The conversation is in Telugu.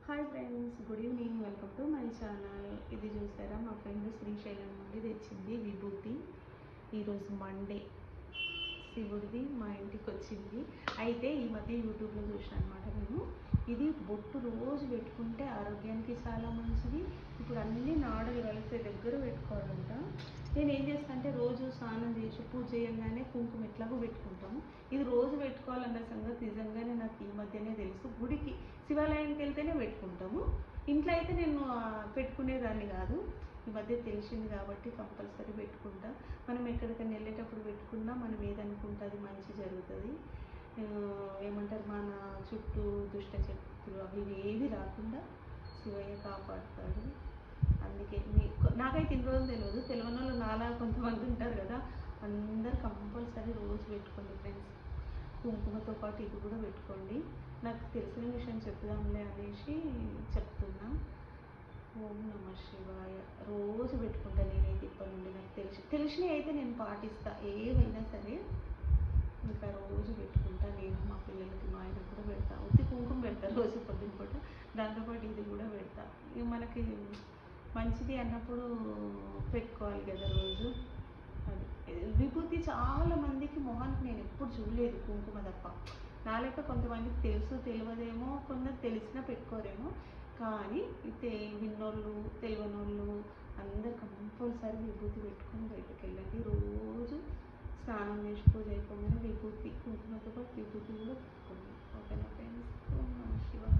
Hi friends, good evening. Welcome to my channel. ఇది చూసారా, మా ఫ్రెండ్ శ్రీశైలం నుండి తెచ్చింది విభూతి. ఈరోజు మండే, శివుడిది మా ఇంటికి వచ్చింది. అయితే ఈ మధ్య యూట్యూబ్లో చూసాను అనమాట నేను. ఇది బొట్టు రోజు పెట్టుకుంటే ఆరోగ్యానికి చాలా మంచిది. ఇప్పుడు అన్ని నాడలు కలిసే దగ్గర పెట్టుకోవాలంట. నేను ఏం చేస్తాను అంటే రోజు స్నానం చేసి పూజ చేయగానే కుంకుమ ఎట్లాగో పెట్టుకుంటాము. ఇది రోజు పెట్టుకోవాలన్న సంగతి నిజంగానే నాకు ఈ మధ్యనే తెలుసు. గుడికి శివాలయానికి వెళ్తేనే పెట్టుకుంటాము. ఇంట్లో అయితే నేను పెట్టుకునేదాన్ని కాదు. ఈ మధ్య తెలిసింది కాబట్టి కంపల్సరీ పెట్టుకుంటా. మనం ఎక్కడికైనా వెళ్ళేటప్పుడు పెట్టుకున్నా మనం ఏదనుకుంటే అది మంచి జరుగుతుంది. ఏమంటారు, మన చుట్టూ దుష్ట శక్తులు అవి ఏవి రాకుండా శివయ్య కాపాడుతాడు. అందుకే నాకైతే ఇన్ని రోజులు తెలియని వాళ్ళు నాలా కొంతమంది ఉంటారు కదా, అందరు కంపల్సరీ రోజు పెట్టుకోండి ఫ్రెండ్స్. కుంకుమతో పాటు ఇది కూడా పెట్టుకోండి. నాకు తెలిసిన విషయం చెప్దాంలే అనేసి చెప్తున్నా. ఓం నమ శివాయ. రోజు పెట్టుకుంటా నేనైతే ఇప్పటి నుండి. నాకు తెలిసినవి అయితే నేను పాటిస్తా, ఏవైనా సరే ఇంకా రోజు పెట్టుకుంటా. నేను మా పిల్లలకి, మా ఆయన కూడా పెడతా. ఉత్తి కుంకుమ పెడతా రోజు పొద్దున పూట, దాంతోపాటు ఇది కూడా పెడతా. ఇక మనకి మంచిది అన్నప్పుడు పెట్టుకోవాలి కదా రోజు. అది విభూతి చాలా మందికి మొహానికి నేను ఎప్పుడు చూడలేదు, కుంకుమ తప్ప. నా లెక్క కొంతమందికి తెలుసు, తెలియదేమో, కొందరు తెలిసినా పెట్టుకోరేమో. కానీ విన్నోళ్ళు, తెలియనోళ్ళు అందరు కంపల్సరీ విభూతి పెట్టుకొని బయటకు వెళ్ళండి. రోజు స్నానం చేసి పూజ అయిపోగానే విభూతి, కుంకుమతో పాటు విభూతి కూడా పెట్టుకోండి. ఓకేనా ఫ్రెండ్స్? ఓం నమ శివాయ.